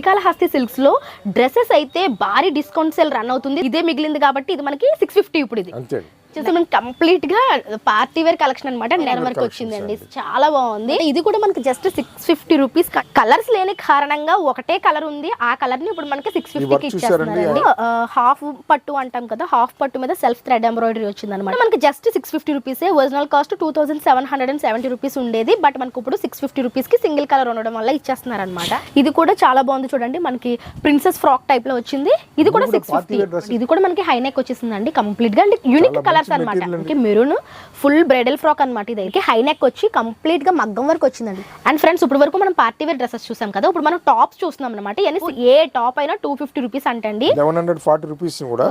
Srikalahasti silks లో dresses అయితే భారీ డిస్కౌంట్ సేల్ రన్ అవుతుంది. ఇదే మిగిలింది కాబట్టి ఇది మనకి 650 ఇప్పుడు ఇది అంతే. కంప్లీట్ గా పార్టీ వేర్ కలెక్షన్ అనమాట. నెర వరకు వచ్చిందండి, చాలా బాగుంది. ఇది కూడా మనకి జస్ట్ 650 రూపీస్. కలర్స్ లేని కారణంగా ఒకటే కలర్ ఉంది, ఆ కలర్ ని ఇప్పుడు మనకి 650కి ఇచ్చేస్తున్నారండి. హాఫ్ పట్టు అంటాం కదా, హాఫ్ పట్టు మీద సెల్ఫ్ థ్రెడ్ ఎంబ్రాయిడరీ వచ్చింది అనమాట. మనకి just 650 rupees. Original cost 2770 rupees ఉండేది, బట్ మనకి ఇప్పుడు 650 రూపీస్ కి సింగిల్ కలర్ ఉండడం వల్ల ఇచ్చేస్తున్నారు అనమాట. ఇది కూడా చాలా బాగుంది చూడండి, మనకి ప్రిన్సెస్ ఫ్రాక్ టైప్ లో వచ్చింది. ఇది కూడా 650. ఇది కూడా మనకి హైనెక్ వచ్చేసిందండి కంప్లీట్ గా, అంటే యూనిక్ కలర్ అనమాట. మెరూన్ ఫుల్ బ్రైడల్ ఫ్రాక్ అనమాట. ఇది హై నెక్ వచ్చి కంప్లీట్ గా మగ్గం వరకు వచ్చిందండి. అండ్ ఫ్రెండ్స్, ఇప్పుడు వరకు మనం పార్టీ వేర్ డ్రెస్సెస్ చూసాం కదా, ఇప్పుడు మనం టాప్స్ చూస్తున్నాం అనమాట. ఏ టాప్ అయినా 250 రూపీస్ అంటండి. 740 రూపీస్ కూడా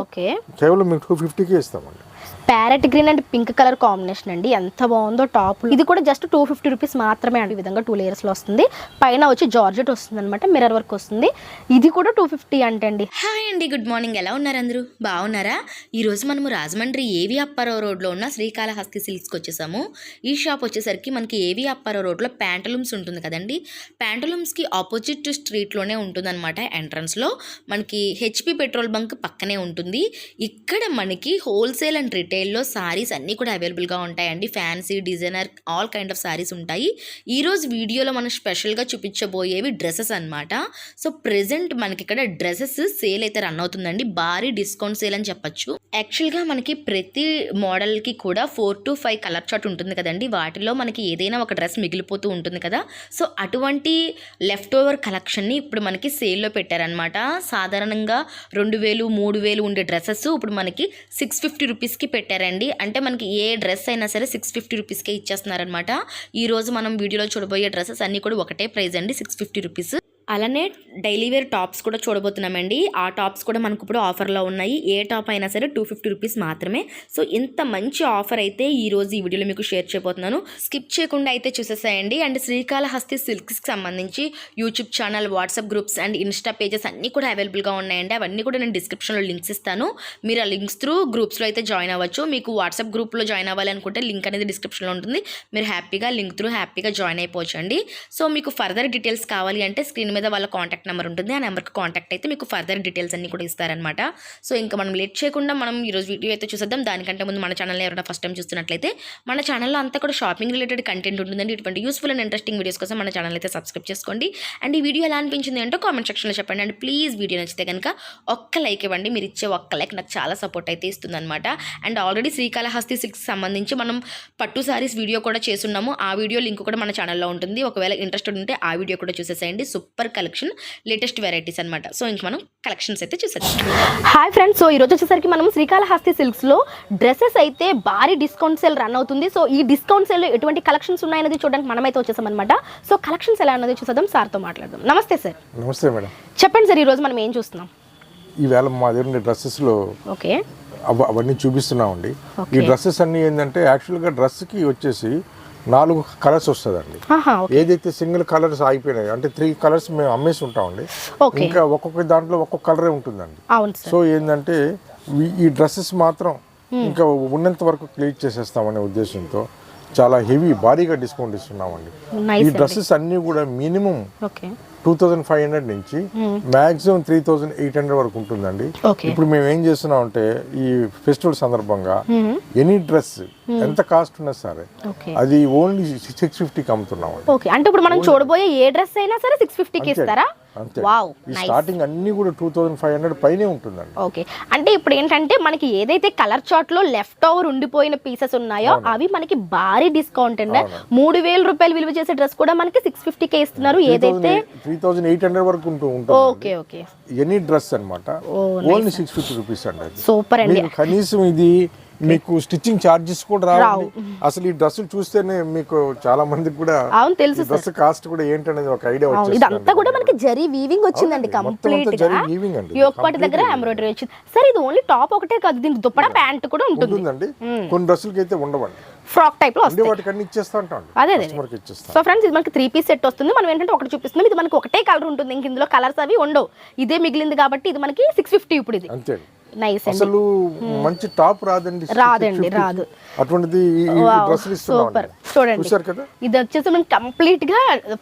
కేవలం 250కి ఇస్తామండి. Parrot green and pink colour combination అండి, ఎంత బాగుందో టాప్. ఇది కూడా జస్ట్ 250 రూపీస్ మాత్రమే అండి. ఈ విధంగా 2 లేయర్స్ లో వస్తుంది. పైన వచ్చి జార్జెట్ వస్తుంది అనమాట, మిర్రర్ వర్క్ వస్తుంది. ఇది కూడా 250 అంటండి. హాయ్ అండి, గుడ్ మార్నింగ్. ఎలా ఉన్నారు అందరూ? బాగున్నారా? ఈరోజు మనము రాజమండ్రి ఏవి అప్పారావు రోడ్లో ఉన్న శ్రీకాళహస్తి సిల్క్స్కి వచ్చేసాము. ఈ షాప్ వచ్చేసరికి మనకి ఏవి అప్పారావు రోడ్లో ప్యాంటలూమ్స్ ఉంటుంది కదండి, ప్యాంటలూమ్స్కి ఆపోజిట్ స్ట్రీట్లోనే ఉంటుంది అనమాట. ఎంట్రన్స్లో మనకి హెచ్పి పెట్రోల్ బంక్ పక్కనే ఉంటుంది. ఇక్కడ మనకి హోల్సేల్ అండ్ రిటైల్లో సారీస్ అన్నీ కూడా అవైలబుల్గా ఉంటాయండి. Fancy, designer, all kind of saris ఉంటాయి. ఈరోజు వీడియోలో మనం స్పెషల్గా చూపించబోయేవి డ్రెస్సెస్ అనమాట. సో ప్రెజెంట్ మనకి ఇక్కడ డ్రెస్సెస్ సేల్ అయితే రన్ అవుతుందండి, భారీ డిస్కౌంట్ సేల్ అని చెప్పచ్చు. యాక్చువల్గా మనకి ప్రతి మోడల్కి కూడా 4 to 5 కలర్ చార్ట్ ఉంటుంది కదండి, వాటిలో మనకి ఏదైనా ఒక డ్రెస్ మిగిలిపోతూ ఉంటుంది కదా. సో అటువంటి లెఫ్ట్ ఓవర్ కలెక్షన్ని ఇప్పుడు మనకి సేల్లో పెట్టారనమాట. సాధారణంగా 2000, 3000 ఉండే డ్రెస్సెస్ ఇప్పుడు మనకి 650 రూపీస్కి పెట్టారండి. అంటే మనకి ఏ డ్రెస్ అయినా సరే 650 రూపీస్కే ఇచ్చేస్తున్నారనమాట. ఈరోజు మనం వీడియోలో చూడబోయే డ్రెస్సెస్ అన్నీ కూడా ఒకటే ప్రైస్ అండి, 650 రూపీస్. అలానే డైలీ వేర్ టాప్స్ కూడా చూడబోతున్నామండి. ఆ టాప్స్ కూడా మనకు ఇప్పుడు ఆఫర్లో ఉన్నాయి. ఏ టాప్ అయినా సరే 250 రూపీస్ మాత్రమే. సో ఇంత మంచి ఆఫర్ అయితే ఈరోజు ఈ వీడియోలో మీకు షేర్ చేయబోతున్నాను, స్కిప్ చేయకుండా అయితే చూసేసాయండి. అండ్ శ్రీకాళహస్తి సిల్క్స్కి సంబంధించి YouTube channel, WhatsApp groups and Insta pages అన్నీ కూడా అవైలబుల్గా ఉన్నాయండి. అవన్నీ కూడా నేను డిస్క్రిప్షన్లో లింక్స్ ఇస్తాను. మీరు ఆ లింక్స్ త్రూ గ్రూప్స్లో అయితే జాయిన్ అవ్వచ్చు. మీకు వాట్సాప్ గ్రూప్లో జాయిన్ అవ్వాలి అనుకుంటే లింక్ అనేది డిస్క్రిప్షన్లో ఉంటుంది. మీరు హ్యాపీగా లింక్ త్రూ హ్యాపీగా జాయిన్ అయిపోవచ్చు అండి. సో మీకు ఫర్దర్ డీటెయిల్స్ కావాలి అంటే స్క్రీన్ మీద వాళ్ళ కాంటాక్ట్ నెంబర్ ఉంటుంది, ఆ నెంబర్కి కాంటాక్ట్ అయితే మీకు ఫర్దర్ డీటెయిల్స్ అన్ని కూడా ఇస్తారనమాట. సో ఇంకా మనం లేట్ చేయకుండా మనం ఈరోజు వీడియో అయితే చూసేద్దాం. దానికంటే ముందు మన ఛానల్ని ఎవరైనా ఫస్ట్ టైం చూస్తున్నట్లయితే మన ఛానల్లో అంతా కూడా షాపింగ్ రిలేటెడ్ కంటెంట్ ఉంటుందండి. ఇటువంటి యూస్ఫుల్ అండ్ ఇంట్రెస్టింగ్ వీడియోస్ కోసం మన ఛానల్ అయితే సబ్స్క్రైబ్ చేసుకోండి. అండ్ ఈ వీడియో ఎలా అనిపించింది అంటే కామెంట్ సెక్షన్లో చెప్పండి. అండ్ ప్లీజ్ వీడియో నచ్చితే కనుక ఒక్క లైక్ ఇవ్వండి. మీరు ఇచ్చే ఒక్క లైక్ నాకు చాలా సపోర్ట్ అయితే ఇస్తుందన్నమాట. అండ్ ఆల్రెడీ శ్రీకాళహస్తి సిల్క్స్ సంబంధించి మనం పట్టు సారీస్ వీడియో కూడా చేస్తున్నాము. ఆ వీడియో లింక్ కూడా మన ఛానల్లో ఉంటుంది. ఒకవేళ ఇంట్రెస్టెడ్ ఉంటే ఆ వీడియో కూడా చూసేసేయండి. సూపర్ కలెక్షన్, లేటెస్ట్ వెరైటీస్ అనమాట. సో ఇంక మనం కలెక్షన్స్ అయితే చూసేద్దాం. హాయ్ ఫ్రెండ్స్, సో ఈరోజు వచ్చేసరికి మనం శ్రీకాళహస్తి సిల్క్స్ లో డ్రెస్సెస్ అయితే భారీ డిస్కౌంట్ సేల్ రన్ అవుతుంది. సో ఈ డిస్కౌంట్ సేల్ లో ఎటువంటి కలెక్షన్స్ ఉన్నాయనేది చూడడానికి మనమైతే వచ్చేసాం అనమాట. సో కలెక్షన్స్ ఎలా అన్నది చూసేద్దాం, సార్తో మాట్లాడదాం. నమస్తే సార్. నమస్తే మేడం. చెప్పండి సార్, ఈరోజు మనం ఏం చూస్తున్నాం? ఈవేళ మా దగ్గర డ్రెస్సెస్లో ఓకే అవన్నీ చూపిస్తున్నామండి. ఈ డ్రెస్సెస్ అన్నీ ఏంటంటే యాక్చువల్గా డ్రెస్కి వచ్చేసి 4 కలర్స్ వస్తుందండి. ఏదైతే సింగిల్ కలర్స్ ఆగిపోయినాయి అంటే 3 కలర్స్ మేము అమ్మేసి ఉంటామండి. ఇంకా ఒక్కొక్క దాంట్లో ఒక్కొక్క కలరే ఉంటుందండి. సో ఏంటంటే ఈ డ్రెస్సెస్ మాత్రం ఇంకా ఉన్నంత వరకు క్లియర్ చేసేస్తామనే ఉద్దేశంతో చాలా హెవీ భారీగా డిస్కౌంట్ ఇస్తున్నామండి. ఈ డ్రెస్సెస్ అన్నీ కూడా మినిమం 2500 నుంచి మాక్సిమం 3800 వరకు ఉంటుందండి. ఇప్పుడు మేము ఏం చేస్తున్నాం అంటే ఈ ఫెస్టివల్ సందర్భంగా ఎనీ డ్రెస్ ఎంత కాస్ట్ ఉన్నా సరే అది ఓన్లీ 650కి అమ్ముతున్నాం. అంటే ఇప్పుడు మనం చూడబోయే ఏ డ్రెస్ అయినా సరే 650కి ఇస్తారా? అంతే. స్టార్టింగ్ అన్ని కూడా 2500 పైనే ఉంటుందండి. ఓకే, అంటే ఇప్పుడు ఏంటంటే మనకి ఏదైతే కలర్ చార్ట్ లో లెఫ్ట్ ఓవర్ ఉండిపోయిన పీసెస్ ఉన్నాయో అవి మనకి భారీ డిస్కౌంట్ అండి. 3000 రూపాయలు విలువ చేసే డ్రెస్ కూడా మనకి 650కే ఇస్తున్నారు. ఏదైతే 3800 వరకు ఉంటుంది. ఓకే ఓకే, ఎనీ డ్రెస్ అన్నమాట ఓన్లీ 650 రూపీస్ అండి. సూపర్ అండి. కనీసం ఇది మీకు స్టిచ్చింగ్ చార్జెస్ కూడా రావు. అసలు ఈ డ్రెస్సులు చూస్తేనే మీకు చాలా మందికి కూడా తెలుసు డ్రెస్ కాస్ట్ కూడా ఏంటనేది ఒక ఐడియా వచ్చేస్తుంది. ఇదంతా కూడా మనకి జరీ వీవింగ్ వచ్చిందండి కంప్లీట్ గా. యోగపాటి దగ్గర ఎంబ్రాయిడరీ వచ్చింది. సరే ఇది ఓన్లీ టాప్ ఒకటే కాదు, దీనికి దుప్పడా ప్యాంట్ కూడా ఉంటుందండి. కొన్ని డ్రెస్సులకి అయితే ఉండవండి, ఫ్రాక్ టైప్ లో వస్తాయి. వాటికి అన్ని ఇచ్చేస్తా ఉంటాం. అదే సో ఫ్రెండ్స్, ఇది మనకి 3 పీస్ సెట్ వస్తుంది. మనం ఏంటంటే ఒకటి చూపిస్తున్నాం. ఇది మనకి ఒకటే కలర్ ఉంటుంది, ఇంక ఇందులో కలర్స్ అవి ఉండవు. ఇదే మిగిలింది కాబట్టి ఇది మనకి 650 ఇప్పుడు ఇది. అంతే. నైస్ అండి. అసలు మంచి టాప్ రాదండి. రాదు. అటువంటిది డ్రెస్సులు సూపర్. చూడండి చూసారు కదా, ఇది వచ్చేసి మనకి కంప్లీట్ గా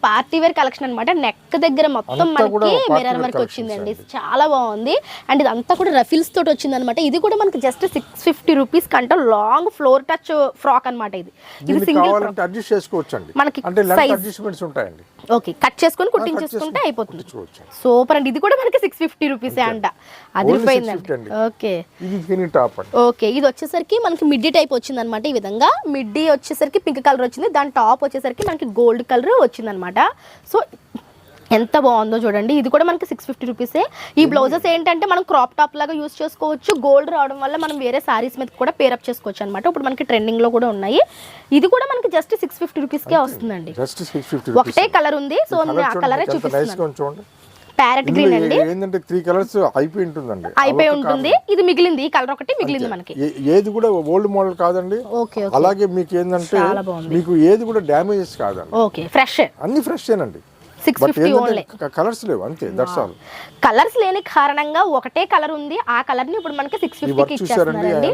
పార్టీ వేర్ కలెక్షన్ అన్నమాట. నెక్ దగ్గర మొత్తం మనకి మిర్రర్ వర్క్ వచ్చిందండి, చాలా బాగుంది. అండ్ ఇదంతా కూడా రఫిల్స్ తోటి వచ్చింది అనమాట. ఇది కూడా మనకి జస్ట్ 650 రూపీస్ కంటే లాంగ్ ఫ్లోర్ టచ్ ఫ్రాక్ అనమాట. ఇది సింగిల్ అడ్జస్ట్ చేసుకోవచ్చు అండి, మనకి అంటే లెంత్ అడ్జస్ట్మెంట్స్ ఉంటాయండి. ఓకే, కట్ చేసుకొని కుట్టించేసుకుంటే అయిపోతుంది. సూపర్ అండి. ఇది కూడా మనకి 650 రూపీసే అంట, అదిరిపోయిందండి. ఓకే, ఇది టాప్ అండి. ఓకే, ఇది వచ్చేసరికి మనకి మిడ్డీ టైప్ వచ్చింది అనమాట. ఈ విధంగా మిడ్డీ వచ్చేసరికి పింక్ కలర్ వచ్చింది, దాని టాప్ వచ్చేసరికి మనకి గోల్డ్ కలర్ వచ్చింది అనమాట. సో ఎంత బాగుందో చూడండి. ఇది కూడా మనకి 650 రూపీసే. ఈ బ్లౌజెస్ ఏంటంటే మనం క్రాప్ టాప్ లాగా యూస్ చేసుకోవచ్చు. గోల్డ్ రావడం వల్ల మనం వేరే సారీస్ మీద కూడా పేరప్ చేసుకోవచ్చు అనమాట. ఇప్పుడు మనకి ట్రెండింగ్ లో కూడా ఉన్నాయి. ఇది కూడా మనకి జస్ట్ 650 రూపీస్కే వస్తుందండి. ఒకటే కలర్ ఉంది, సో ఆ కలరే చూపిస్తున్నాను. ప్యారెట్ గ్రీన్ అండి. ఏంటంటే 3 కలర్స్ అయిపోయి ఉంటుందండి, అయిపోయి ఉంటుంది. ఇది మిగిలింది, ఈ కలర్ ఒకటి మిగిలింది మనకి. ఏది కూడా ఓల్డ్ మోడల్ కాదండి. ఓకే, అలాగే మీకు ఏంటంటే మీకు ఏది కూడా డ్యామేజెస్ కాదండి. ఓకే, ఫ్రెష్, అన్ని ఫ్రెష్ ఏనండి. 650 ఓన్లీ. కలర్స్ లేవు అంతే, దట్స్ ఆల్. కలర్స్ లేని కారణంగా ఒకటే కలర్ ఉంది, ఆ కలర్ ని ఇప్పుడు మనకి 650 కి ఇచ్చేస్తున్నారండి.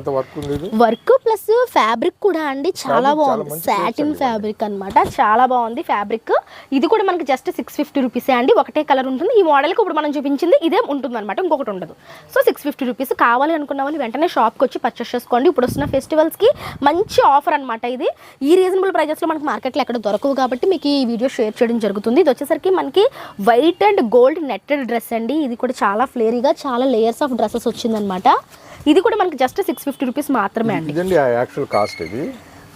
వర్క్ ప్లస్ ఫ్యాబ్రిక్ కూడా అండి చాలా బాగుంది. సాటిన్ ఫ్యాబ్రిక్ అన్నమాట, చాలా బాగుంది ఫ్యాబ్రిక్. ఇది కూడా మనకి జస్ట్ 650 రూపీసే అండి. ఒకటే కలర్ ఉంటుంది. ఈ మోడల్ కి ఇప్పుడు మనం చూపించింది ఇదే ఉంటుంది అనమాట, ఇంకొకటి ఉండదు. So 650 rupees. కావాలి అనుకున్న వాళ్ళు వెంటనే షాప్ కి వచ్చి పర్చేస్ చేసుకోండి. ఇప్పుడు వస్తున్న ఫెస్టివల్స్ కి మంచి ఆఫర్ అనమాట ఇది. ఈ రీజనబుల్ ప్రైజెస్ లో మనకి మార్కెట్ లో ఎక్కడ దొరకవు కాబట్టి మీకు ఈ వీడియో షేర్ చేయడం జరుగుతుంది. ఇది వచ్చేసరికి మనకి white and gold netted dress అండి. ఇది కూడా చాలా ఫ్లేరీగా, చాలా లేయర్స్ ఆఫ్ డ్రెస్సెస్ వచ్చిందనమాట. ఇది కూడా మనకి జస్ట్ 650 రూపీస్ మాత్రమే అండి. యాక్చువల్ కాస్ట్ ఇది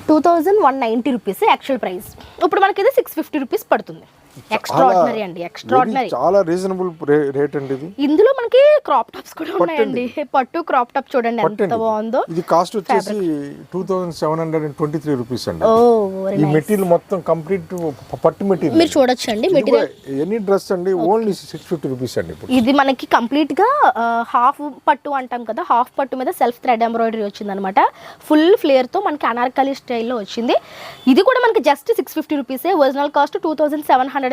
2190 రూపీస్ యాక్చువల్ ప్రైస్. ఇప్పుడు మనకి ఇది 650 రూపీస్ పడుతుంది. ఎక్స్ట్రాఆర్డినరీ అండి, ఎక్స్ట్రాఆర్డినరీ. చాలా రీజనబుల్ రేట్ అండి ఇది. ఇందులో మనకి క్రాప్ టాప్స్ కూడా ఉన్నాయండి. పట్టు క్రాప్ టాప్ చూడండి ఎంత బాగుందో. ఇది కాస్ట్ వచ్చేసి 2723 రూపీస్ అండి. ఈ మెటీరియల్ మొత్తం కంప్లీట్ పట్టు మెటీరియల్ మీరు చూడొచ్చు అండి. మెటీరియల్ ఎనీ డ్రెస్ అండి ఓన్లీ 650 రూపీస్ అండి. ఇది మనకి కంప్లీట్ గా హాఫ్ పట్టు అంటాం కదా, హాఫ్ పట్టు మీద సెల్ఫ్ థ్రెడ్ ఎంబ్రాయిడరీ వచ్చింది అనమాట. ఫుల్ ఫ్లేర్ తో మనకి అనార్కలి స్టైల్లో వచ్చింది. ఇది కూడా మనకి జస్ట్ 650 రూపీసే. ఒరిజినల్ కాస్ట్ 2770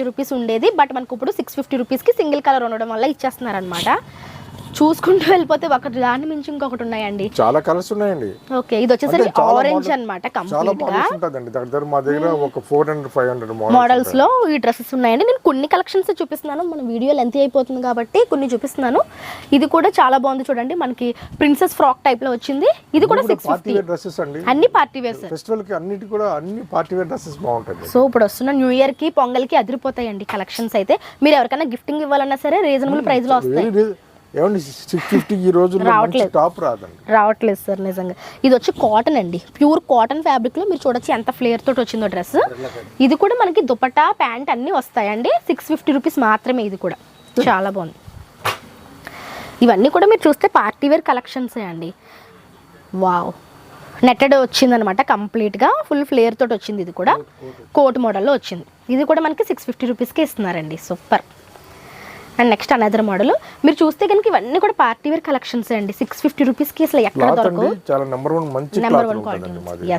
రూపీస్ ఉండేది, బట్ మనకు ఇప్పుడు 650 రూపీస్కి సింగిల్ కలర్ ఉండడం వల్ల ఇచ్చేస్తున్నారు అనమాట. చూసుకుంటూ వెళ్ళిపోతే ఒకటి దాని మించి ఇంకొకటి ఉన్నాయండి, చాలా కలర్స్ ఉన్నాయండి. ఓకే, ఇది వచ్చేసరికి ఆరెంజ్ అన్నమాట. కంప్లీట్ గా మా దగ్గర ఒక 400-500 మోడల్స్ లో ఈ డ్రెస్సెస్ ఉన్నాయండి. నేను కొన్ని కలెక్షన్స్ చూపిస్తున్నాను, మన వీడియో లెంత్ అయిపోతుంది కాబట్టి కొన్ని చూపిస్తున్నాను. ఇది కూడా చాలా బాగుంది చూడండి, మనకి ప్రిన్సెస్ ఫ్రాక్ టైప్ లో వచ్చింది. ఇది కూడా 650 డ్రెస్సెస్ అండి. అన్ని పార్టీ వేర్ ఫెస్టివల్ కి అన్నిటి కూడా అన్ని పార్టీ వేర్ డ్రెస్సెస్ బాగుంటాయి. సో ఇప్పుడు వస్తున్న న్యూ ఇయర్ కి, పొంగల్ కి అదిరిపోతాయండి కలెక్షన్స్ అయితే. మీరు ఎవరికైనా గిఫ్టింగ్ ఇవ్వాలన్నా సరే రీజనబుల్ ప్రైస్ లో వస్తాయి. 650 ఈ రోజు రావట్లేదు సార్ నిజంగా. ఇది వచ్చి కాటన్ అండి, ప్యూర్ కాటన్ ఫ్యాబ్రిక్ లో మీరు చూడొచ్చు ఎంత ఫ్లేర్ తోటి వచ్చిందో డ్రెస్. ఇది కూడా మనకి దుపట్టా ప్యాంట్ అన్ని వస్తాయండి. 650 రూపీస్ మాత్రమే. ఇది కూడా చాలా బాగుంది. ఇవన్నీ కూడా మీరు చూస్తే పార్టీ వేర్ కలెక్షన్సే అండి. వావ్, నెట్టెడ్ వచ్చిందనమాట, కంప్లీట్గా ఫుల్ ఫ్లేర్ తోటి వచ్చింది. ఇది కూడా కోట్ మోడల్లో వచ్చింది. ఇది కూడా మనకి 650 రూపీస్కే ఇస్తున్నారండి. Super. And next another model మీరు చూస్తే కనుక ఇవన్నీ కూడా పార్టీ వేర్ కలెక్షన్స్ అండి. 650 రూపీస్కి అసలు ఎక్కడ దొరకవు. చాలా నెంబర్ 1 క్వాలిటీ.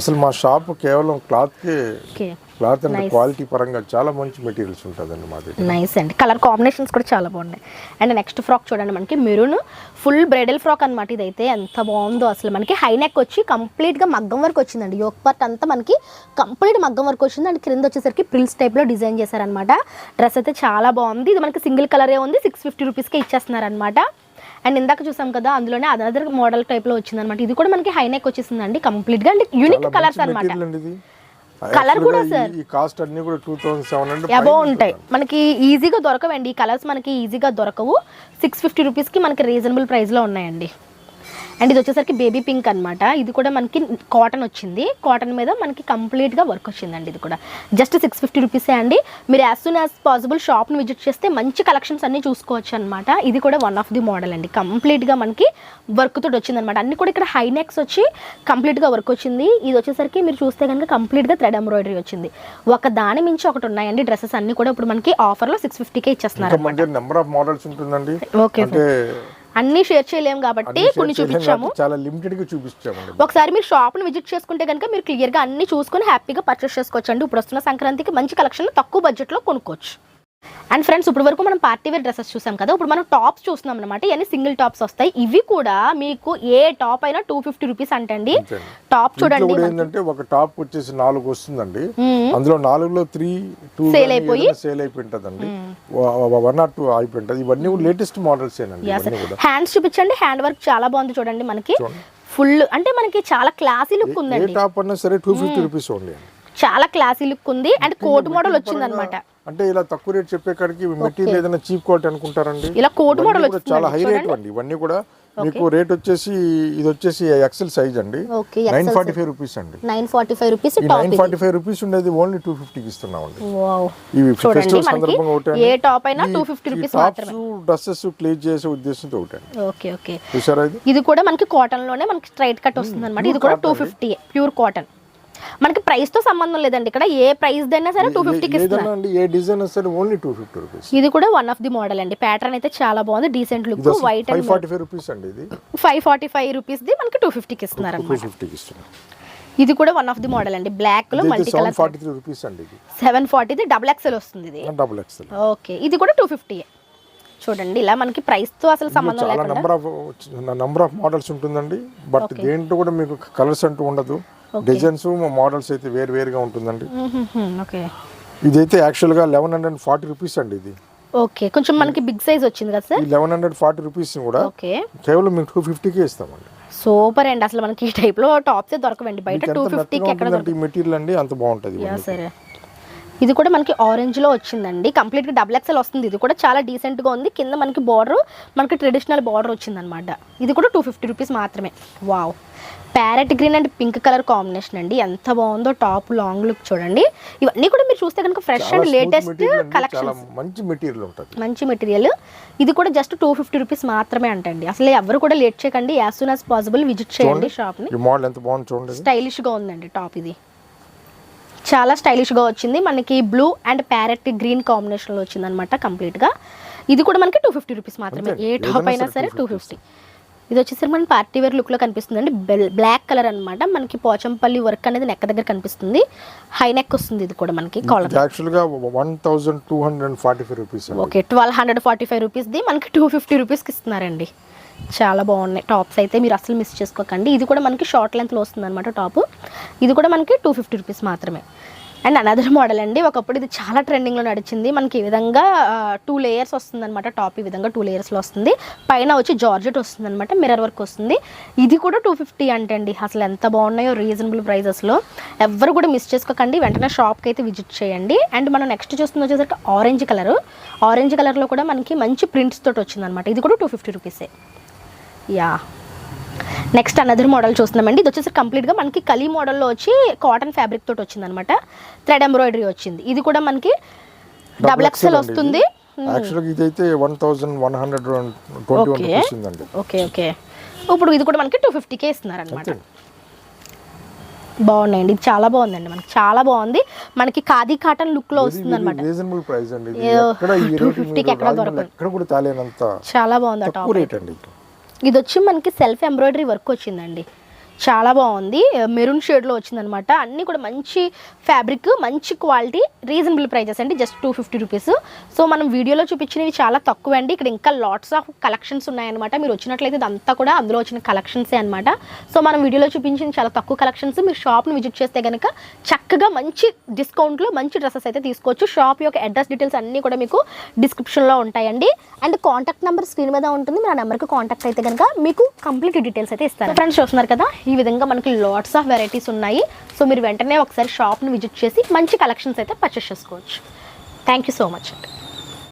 అసలు మా షాప్ కేవలం క్లాత్ అండ్ క్వాలిటీ పరంగా చాలా మంచి మెటీరియల్స్ ఉంటుందండి మా దగ్గర. నైస్ అండి. కలర్ కాంబినేషన్స్ కూడా చాలా బాగున్నాయి. అండ్ నెక్స్ట్ ఫ్రాక్ చూడండి, మనకి మెరూన్ ఫుల్ బ్రైడల్ ఫ్రాక్ అనమాట. ఇదైతే ఎంత బాగుందో అసలు. మనకి హై నెక్ వచ్చి కంప్లీట్గా మగ్గం వర్క్ వచ్చిందండి. యోక్ పార్ట్ అంతా మనకి కంప్లీట్ మగ్గం వర్క్ వచ్చింది. అండ్ క్రింద వచ్చేసరికి ప్రిల్స్ టైప్లో డిజైన్ చేశారనమాట. డ్రెస్ అయితే చాలా బాగుంది. ఇది మనకి సింగిల్ కలరే ఉంది, 650 రూపీస్కే ఇచ్చేస్తున్నారనమాట. అండ్ ఇందాక చూసాం కదా, అందులోనే అదర్ మోడల్ టైప్లో వచ్చిందనమాట. ఇది కూడా మనకి హై నెక్ వచ్చేసిందండి కంప్లీట్గా. అండ్ యూనిక్ కలర్స్ అనమాట. కలర్ కూడా సార్ ఈ కాస్ట్ అన్ని కూడా 2700 అబౌవ్ ఉంటాయి. మనకి ఈజీగా దొరకవండి ఈ కలర్స్, మనకి ఈజీగా దొరకవు. 650 రూపీస్కి మనకి రీజనబుల్ ప్రైస్లో ఉన్నాయండి. అండ్ ఇది వచ్చేసరికి బేబీ పింక్ అనమాట. ఇది కూడా మనకి కాటన్ వచ్చింది. కాటన్ మీద మనకి కంప్లీట్గా వర్క్ వచ్చిందండి. ఇది కూడా జస్ట్ 650 రూపీసే అండి. మీరు యాజ్ సూన్ యాజ్ పాసిబుల్ షాప్ని విజిట్ చేస్తే మంచి కలెక్షన్స్ అన్నీ చూసుకోవచ్చు అనమాట. ఇది కూడా వన్ ఆఫ్ ది మోడల్ అండి. కంప్లీట్గా మనకి వర్క్ తోటి వచ్చిందనమాట. అన్ని కూడా ఇక్కడ హై నెక్స్ వచ్చి కంప్లీట్గా వర్క్ వచ్చింది. ఇది వచ్చేసరికి మీరు చూస్తే కనుక కంప్లీట్గా థ్రెడ్ ఎంబ్రాయిడరీ వచ్చింది. ఒక దాని మించి ఒకటి ఉన్నాయండి డ్రెస్సెస్ అన్ని కూడా. ఇప్పుడు మనకి ఆఫర్లో 650కే ఇచ్చేస్తున్నారు. ఓకే, అన్ని షేర్ చేయలేము కాబట్టి కొన్ని చూపించాము, చాలా లిమిటెడ్ గా చూపించాము. ఒకసారి మీరు షాప్ ని విజిట్ చేసుకుంటే కనుక మీరు క్లియర్ గా అన్ని చూసుకుని హ్యాపీగా పర్చేస్ చేసుకోవచ్చు అండి. ఇప్పుడు వస్తున్న సంక్రాంతికి మంచి కలెక్షన్ తక్కువ బడ్జెట్ లో కొనుక్కోవచ్చు. అండ్ ఫ్రెండ్స్ ఇప్పుడు వరకు మనం పార్టీ వేర్ డ్రెస్సెస్ చూసాం కదా, ఇప్పుడు మనం టాప్స్ చూస్తున్నాం అనమాట. ఇవన్నీ సింగిల్ టాప్స్ వస్తాయి. ఇవి కూడా మీకు ఏ టాప్ అయినా 250 రూపీస్ అంటండి. టాప్ చూడండి, ఏంటంటే ఒక టాప్ వచ్చేసి 4 వస్తుందండి, అందులో 4లో 3 సేల్ అయిపోయి ఉంటదండి, 1 or 2 అయిపోయి ఉంటది. ఇవన్నీ లేటెస్ట్ మోడల్స్ ఏనండి. హ్యాండ్స్ చూపించండి, హ్యాండ్ వర్క్ చాలా బాగుంది చూడండి. మనకి ఫుల్ అంటే మనకి చాలా క్లాసీ లుక్ ఉందండి. ఏ టాప్ అన్నా సరే 250 రూపీస్ ఓన్లీ. చాలా క్లాసీ లుక్ ఉంది అండ్ కోట్ మోడల్ వచ్చింది అనమాట. అంటే ఇలా తక్కువ రేట్ చెప్పే కాడికి మెటీరియల్ ఏదైనా చీప్ క్వాలిటీ అనుకుంటారండి. ఇలా కోట్ మోడల్ వచ్చింది, చాలా హై రేట్ అండి. ఇవన్నీ కూడా మీకు రేట్ వచ్చేసి ఇది వచ్చేసి ఎక్సెల్ సైజ్ అండి, 945 రూపీస్ అండి. 945 రూపీస్. 945 రూపీస్ ఉండేది ఓన్లీ 250 కి ఇస్తున్నామండి. ఇవి ఫెస్టివల్ సందర్భంగా ఒకటి, ఏ టాప్ అయినా 250 రూపీస్ మాత్రమే. డ్రెస్సెస్ క్లీన్ చేసే ఉద్దేశంతో ఒకటి. ఓకే చూసారా, ఇది కూడా మనకి కాటన్ లోనే మనకి స్ట్రైట్ కట్ వస్తుంది అనమాట. ఇది కూడా 250 ప్యూర్ కాటన్. మనకి ప్రైస్ తో సంబంధం లేదండి, ఇక్కడ ఏ ప్రైస్ దైనా సరే 250 కి ఇస్తున్నారు. ఏ డిజైన్ సరే ఓన్లీ 250 రూపీస్. ఇది కూడా వన్ ఆఫ్ ది మోడల్ అండి. ప్యాటర్న్ అయితే చాలా బాగుంది, decent look. White and 545 rupees అండి. ఇది 545 రూపీస్ ది మనకి 250 కి ఇస్తున్నారు అన్నమాట. 250 కి ఇస్తున్నారు. ఇది కూడా వన్ ఆఫ్ ది మోడల్ అండి, బ్లాక్ లో మల్టీ కలర్. 743 రూపీస్ అండి. ఇది 740 ది డబుల్ ఎక్సెల్ వస్తుంది. ఇది డబుల్ ఎక్సెల్. ఓకే, ఇది కూడా 250. చూడండి ఇలా మనకి ప్రైస్ తో అసలు సంబంధం లేకుండా నంబర్ ఆఫ్ మోడల్స్ ఉంటుందండి. బట్ దేంట్లో కూడా మీకు కలర్స్ అంటూ ఉండదు. డిజైన్స్ మోడల్స్ అయితే వేరుగా ఉంటుందండి. ఇదైతే యాక్చువల్ గా 1140 రూపీస్ అండి. ఇది ఓకే, కొంచెం మనకి బిగ్ సైజ్ వచ్చింది కదా సార్. 1140 రూపీస్ కూడా కేవలం మీకు 250 కి ఇస్తామండి. సూపర్ అండి, అసలు మనకి ఈ టైప్ లో టాప్స్ దొరకవండి బయట. 250 కి ఎక్కడ దొరుకుతుంది మెటీరియల్ అండి, అంత బాగుంటది. సరే, ఇది కూడా మనకి ఆరెంజ్ లో వచ్చిందండి, కంప్లీట్ గా డబుల్ ఎక్సెల్ వస్తుంది. ఇది కూడా చాలా డీసెంట్ గా ఉంది. కింద మనకి బార్డర్ మనకి ట్రెడిషనల్ బార్డర్ వచ్చింది అనమాట. ఇది కూడా 250 రూపీస్ మాత్రమే. Wow, parrot green and pink colour combination అండి, ఎంత బాగుందో. టాప్ లాంగ్ లుక్ చూడండి. ఇవన్నీ కూడా మీరు చూస్తే కనుక ఫ్రెష్ అండ్ లేటెస్ట్ కలెక్షన్, మంచి మెటీరియల్ ఉంటుంది, మంచి మెటీరియల్. ఇది కూడా జస్ట్ 250 రూపీస్ మాత్రమే అంటండి. అసలు ఎవరు కూడా లేట్ చేయకండి, as soon as possible visit చేయండి షాప్ ని. ఈ మోడల్ ఎంత బాగుంది చూడండి, స్టైలిష్ గా ఉందండి టాప్. ఇది చాలా స్టైలిష్ గా వచ్చింది, మనకి blue and parrot green combination లో వచ్చింది అనమాట కంప్లీట్ గా. ఇది కూడా మనకి 250 రూపీస్ మాత్రమే. ఏ టాప్ అయినా సరే 250. ఇది వచ్చేసరికి మనకి పార్టీ వేర్ లుక్ లో కనిపిస్తుంది అండి, బ్లాక్ కలర్ అనమాట. మనకి పోచంపల్లి వర్క్ అనేది నెక్ దగ్గర కనిపిస్తుంది, హై నెక్ వస్తుంది. ఇది కూడా మనకి కాలర్ యాక్చువల్ గా 1245 రూపీస్. ఓకే, 1245 రూపీస్ ది మనకి 250 రూపీస్ కి ఇస్తున్నారండి. చాలా బాగున్నాయి టాప్స్ అయితే, మీరు అసలు మిస్ చేసుకోకండి. ఇది కూడా మనకి షార్ట్ లెంత్ లో వస్తుంది అనమాట టాప్. ఇది కూడా మనకి 250 రూపీస్ మాత్రమే. అండ్ అనదర్ మోడల్ అండి, ఒకప్పుడు ఇది చాలా ట్రెండింగ్లో నడిచింది. మనకి ఈ విధంగా 2 లేయర్స్ వస్తుంది అనమాట టాప్. ఈ విధంగా 2 లేయర్స్లో వస్తుంది, పైన వచ్చి జార్జెట్ వస్తుంది అనమాట, మిర్రర్ వర్క్ వస్తుంది. ఇది కూడా 250 అంటండి. అసలు ఎంత బాగున్నాయో రీజనబుల్ ప్రైజెస్లో. ఎవరు కూడా మిస్ చేసుకోకండి, వెంటనే షాప్కి అయితే విజిట్ చేయండి. అండ్ మనం నెక్స్ట్ చూస్తుంది వచ్చేసరికి ఆరెంజ్ కలర్. ఆరెంజ్ కలర్లో కూడా మనకి మంచి ప్రింట్స్ తోటి వచ్చింది అనమాట. ఇది కూడా 250 రూపీసే. యా, నెక్స్ట్ అనదర్ మోడల్ చూస్తున్నామండి. ఇది వచ్చేసి కంప్లీట్గా మనకి కలీ మోడల్లో వచ్చి కాటన్ ఫ్యాబ్రిక్ తోటి వచ్చింది అనమాట, థ్రెడ్ ఎంబ్రాయిడరీ వచ్చింది. ఇది కూడా మనకి డబుల్ ఎక్సెల్ వస్తుంది. యాక్చువల్గా ఇదైతే 1121 రూపీస్ ఉందండి. ఓకే, ఇప్పుడు ఇది కూడా మనకి 250కే ఇస్తున్నారు అనమాట. బాగున్నాయండి, ఇది చాలా బాగుందండి, మనకి చాలా బాగుంది. మనకి ఖాదీ కాటన్ లుక్ లో వస్తుంది అనమాట. రీజనబుల్ ప్రైస్ అండి, 250కి ఎక్కడ దొరకదు, ఎక్కడ కూడా తాలేనంత చాలా బాగుంది ఆ టాప్ రేట్ అండి. ఇది వచ్చి మనకి సెల్ఫ్ ఎంబ్రాయిడరీ వర్క్ వచ్చిందండి, చాలా బాగుంది. మెరూన్ షేడ్లో వచ్చిందనమాట. అన్నీ కూడా మంచి ఫ్యాబ్రిక్, మంచి క్వాలిటీ, రీజనబుల్ ప్రైజెస్ అండి, జస్ట్ 250 రూపీస్. సో మనం వీడియోలో చూపించినవి చాలా తక్కువ అండి. ఇక్కడ ఇంకా లాట్స్ ఆఫ్ కలెక్షన్స్ ఉన్నాయన్నమాట. మీరు వచ్చినట్లయితే ఇదంతా కూడా అందులో వచ్చిన కలెక్షన్సే అనమాట. సో మనం వీడియోలో చూపించిన చాలా తక్కువ కలెక్షన్స్. మీరు షాప్ని విజిట్ చేస్తే కనుక చక్కగా మంచి డిస్కౌంట్లో మంచి డ్రెస్సెస్ అయితే తీసుకోవచ్చు. షాప్ యొక్క అడ్రస్ డీటెయిల్స్ అన్నీ కూడా మీకు డిస్క్రిప్షన్లో ఉంటాయండి. అండ్ కాంటాక్ట్ నెంబర్ స్క్రీన్ మీద ఉంటుంది, మీరు ఆ నెంబర్కి కాంటాక్ట్ అయితే కనుక మీకు కంప్లీట్ డీటెయిల్స్ అయితే ఇస్తారు. ఫ్రెండ్స్ చూస్తున్నారు కదా, ఈ విధంగా మనకి లాట్స్ ఆఫ్ వెరైటీస్ ఉన్నాయి. సో మీరు వెంటనే ఒకసారి షాప్ని విజిట్ చేసి మంచి కలెక్షన్స్ అయితే పర్చేస్ చేసుకోవచ్చు. Thank you so much.